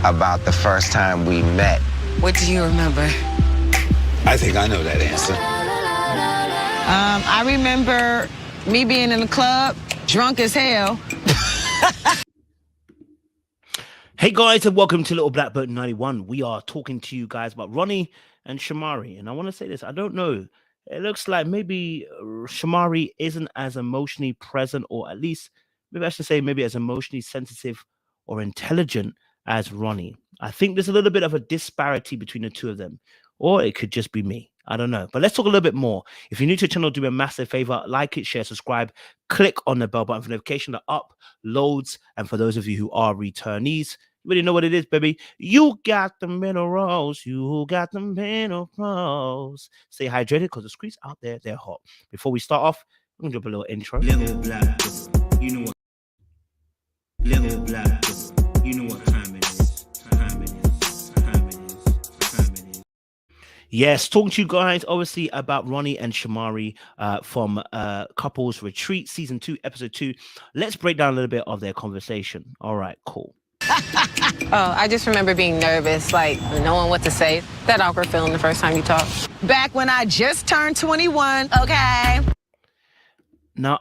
about the first time we met. What do you remember? I think I know that answer. I remember me being in the club, drunk as hell. Hey guys, and welcome to Little Black Boat 91. We are talking to you guys about Ronnie and Shamari. And I want to say this, I don't know. It looks like maybe Shamari isn't as emotionally present, or at least, maybe I should say, maybe as emotionally sensitive or intelligent as Ronnie. I think there's a little bit of a disparity between the two of them. Or it could just be me. I don't know. But let's talk a little bit more. If you're new to the channel, do me a massive favor. Like it, share, subscribe. Click on the bell button for notification to uploads. And for those of you who are returnees, you already know what it is, baby. You got the minerals. You got the minerals. Stay hydrated because the streets out there, they're hot. Before we start off, I'm going to drop a little intro. Little black, you know what? Little black, you know what time it is. Time it is. Time it is. Time it is. Yes, talking to you guys, obviously, about Ronnie and Shamari from Couples Retreat, Season 2, Episode 2. Let's break down a little bit of their conversation. All right, cool. Oh, I just remember being nervous, like knowing what to say. That awkward feeling the first time you talk. Back when I just turned 21, okay? Now,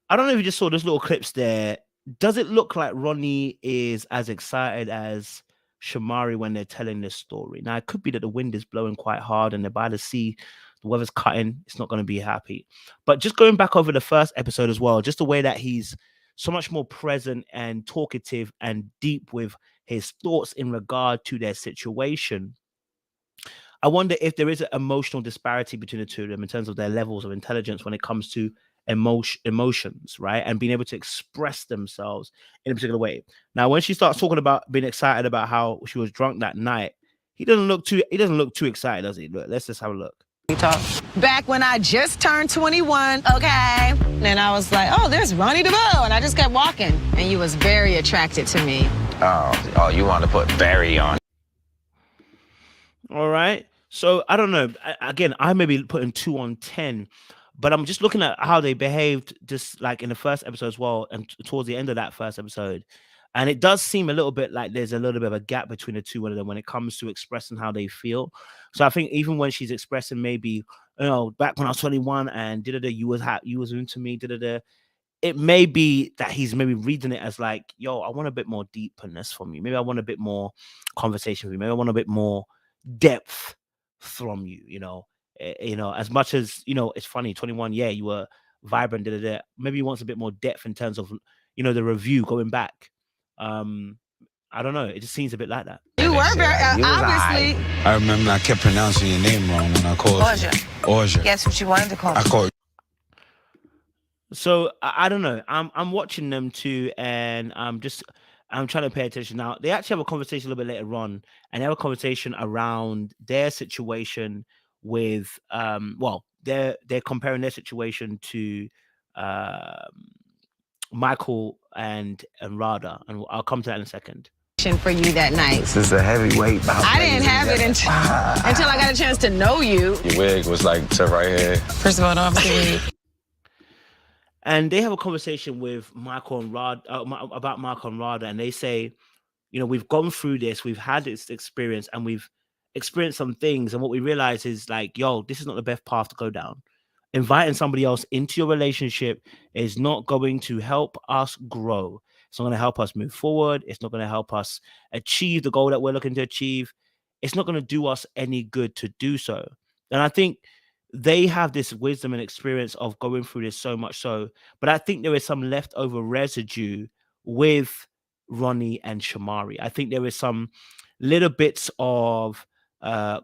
I don't know if you just saw those little clips there. Does it look like Ronnie is as excited as Shamari when they're telling this story? Now, it could be that the wind is blowing quite hard and they're by the sea, the weather's cutting, it's not going to be happy. But just going back over the first episode as well, just the way that he's so much more present and talkative and deep with his thoughts in regard to their situation. I wonder if there is an emotional disparity between the two of them in terms of their levels of intelligence when it comes to emotions, right? And being able to express themselves in a particular way. Now, when she starts talking about being excited about how she was drunk that night, he doesn't look too excited, does he? Look, let's just have a look. Talk. Back when I just turned 21, okay? And I was like, oh, there's Ronnie DeVoe. And I just kept walking. And you was very attracted to me. Oh, you want to put Barry on. All right. So I don't know. Again, I may be putting 2 on 10, but I'm just looking at how they behaved just like in the first episode as well. And towards the end of that first episode. And it does seem a little bit like there's a little bit of a gap between the two of them when it comes to expressing how they feel. So I think even when she's expressing maybe, you know, back when I was 21 and you was into me, it may be that he's maybe reading it as like, yo, I want a bit more deepness from you. Maybe I want a bit more conversation with you. Maybe I want a bit more depth from you, you know, as much as, you know, it's funny, 21, yeah, you were vibrant, maybe he wants a bit more depth in terms of, you know, the review going back. I don't know. It just seems a bit like that. You were very, obviously. I remember I kept pronouncing your name wrong when I called you. Orja. Guess what you wanted to call me? I called. So I don't know. I'm watching them too, and I'm trying to pay attention. Now they actually have a conversation a little bit later on, and they have a conversation around their situation with they're comparing their situation to Michael and Rada, and I'll come to that in a second. For you that night. This is a heavyweight bout. I didn't have it until I got a chance to know you. Your wig was like to right here. First of all, don't have the wig. And they have a conversation with Michael and Rada about Michael and Rada, and they say, you know, we've gone through this, we've had this experience, and we've experienced some things, and what we realize is like, yo, this is not the best path to go down. Inviting somebody else into your relationship is not going to help us grow. It's not going to help us move forward. It's not going to help us achieve the goal that we're looking to achieve. It's not going to do us any good to do so. And I think they have this wisdom and experience of going through this so much so, but I think there is some leftover residue with Ronnie and Shamari. I think there is some little bits of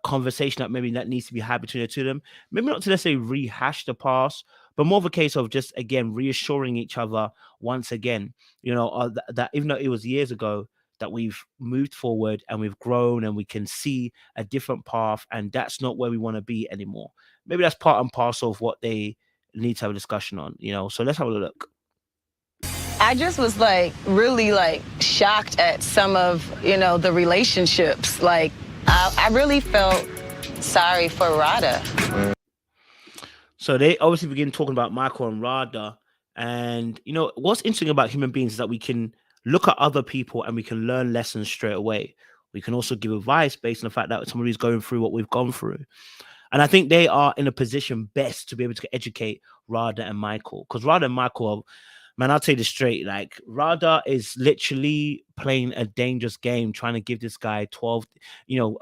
conversation that needs to be had between the two of them. Maybe not to necessarily rehash the past, but more of a case of just, again, reassuring each other once again, you know, that even though it was years ago, that we've moved forward and we've grown and we can see a different path, and that's not where we want to be anymore. Maybe that's part and parcel of what they need to have a discussion on, you know. So let's have a look. I just was like really like shocked at some of, you know, the relationships. Like I really felt sorry for Rada. So they obviously begin talking about Michael and Rada. And, you know, what's interesting about human beings is that we can look at other people and we can learn lessons straight away. We can also give advice based on the fact that somebody's going through what we've gone through. And I think they are in a position best to be able to educate Rada and Michael. Because Rada and Michael, man, I'll tell you this straight. Like, Rada is literally playing a dangerous game, trying to give this guy 12,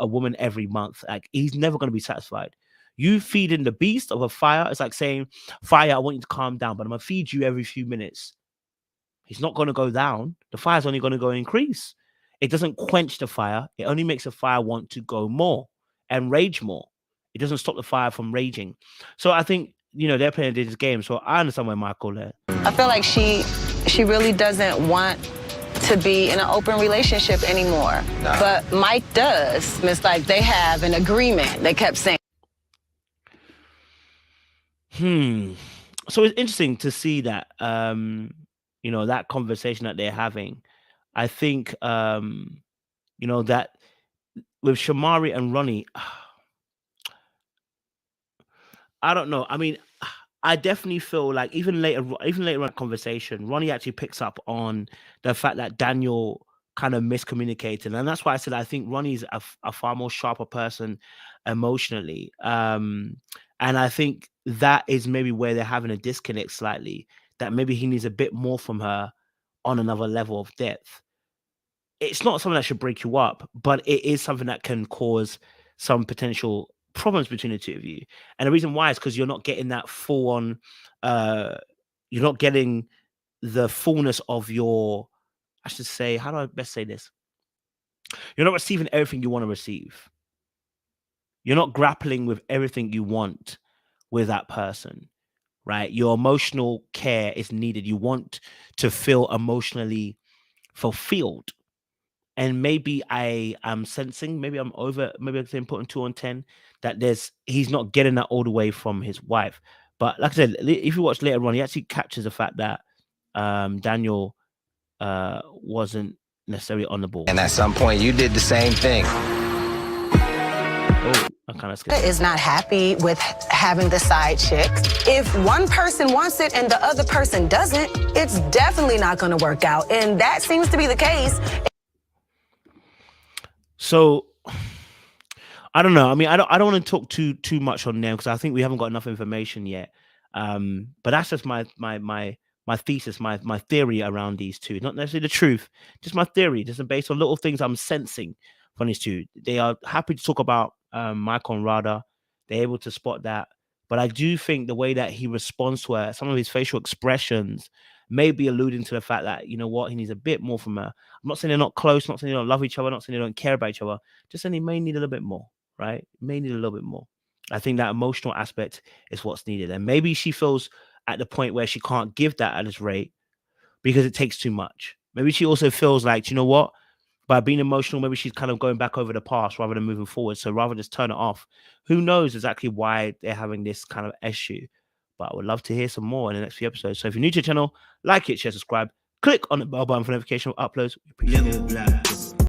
a woman every month. Like, he's never going to be satisfied. You feeding the beast of a fire. It's like saying, fire, I want you to calm down, but I'm going to feed you every few minutes. He's not going to go down. The fire's only going to go increase. It doesn't quench the fire. It only makes the fire want to go more and rage more. It doesn't stop the fire from raging. So I think, they're playing this game. So I understand where Michael there. I feel like she really doesn't want to be in an open relationship anymore. Nah. But Mike does. It's like they have an agreement. They kept saying. So it's interesting to see that, that conversation that they're having. I think, that with Shamari and Ronnie, I don't know. I mean, I definitely feel like even later in the conversation, Ronnie actually picks up on the fact that Daniel kind of miscommunicated. And that's why I said I think Ronnie's a far more sharper person emotionally. And I think that is maybe where they're having a disconnect slightly, that maybe he needs a bit more from her on another level of depth. It's not something that should break you up, but it is something that can cause some potential problems between the two of you. And the reason why is because you're not getting that full on, you're not getting the fullness of your, I should say, how do I best say this? You're not receiving everything you want to receive. You're not grappling with everything you want with that person, right? Your emotional care is needed. You want to feel emotionally fulfilled. And maybe I am sensing, maybe I'm saying putting 2 on 10, that he's not getting that all the way from his wife. But like I said, if you watch later on, he actually captures the fact that Daniel wasn't necessarily on the ball. And at some point, you did the same thing. Oh, I kind of skipped. Is not happy with having the side chick. If one person wants it and the other person doesn't, it's definitely not going to work out. And that seems to be the case. So I don't know. I mean, I don't want to talk too much on them because I think we haven't got enough information yet. But that's just my thesis, my theory around these two. Not necessarily the truth, just my theory, just based on little things I'm sensing from these two. They are happy to talk about Michael and Rada. They're able to spot that. But I do think the way that he responds to her, some of his facial expressions may be alluding to the fact that, he needs a bit more from her. I'm not saying they're not close, not saying they don't love each other, not saying they don't care about each other, just saying he may need a little bit more, right? May need a little bit more. I think that emotional aspect is what's needed. And maybe she feels at the point where she can't give that at this rate because it takes too much. Maybe she also feels like, you know what? By being emotional, maybe she's kind of going back over the past rather than moving forward. So rather just turn it off. Who knows exactly why they're having this kind of issue? But I would love to hear some more in the next few episodes. So if you're new to the channel, like it, share, subscribe, click on the bell button for notification of uploads. We appreciate it. Little black.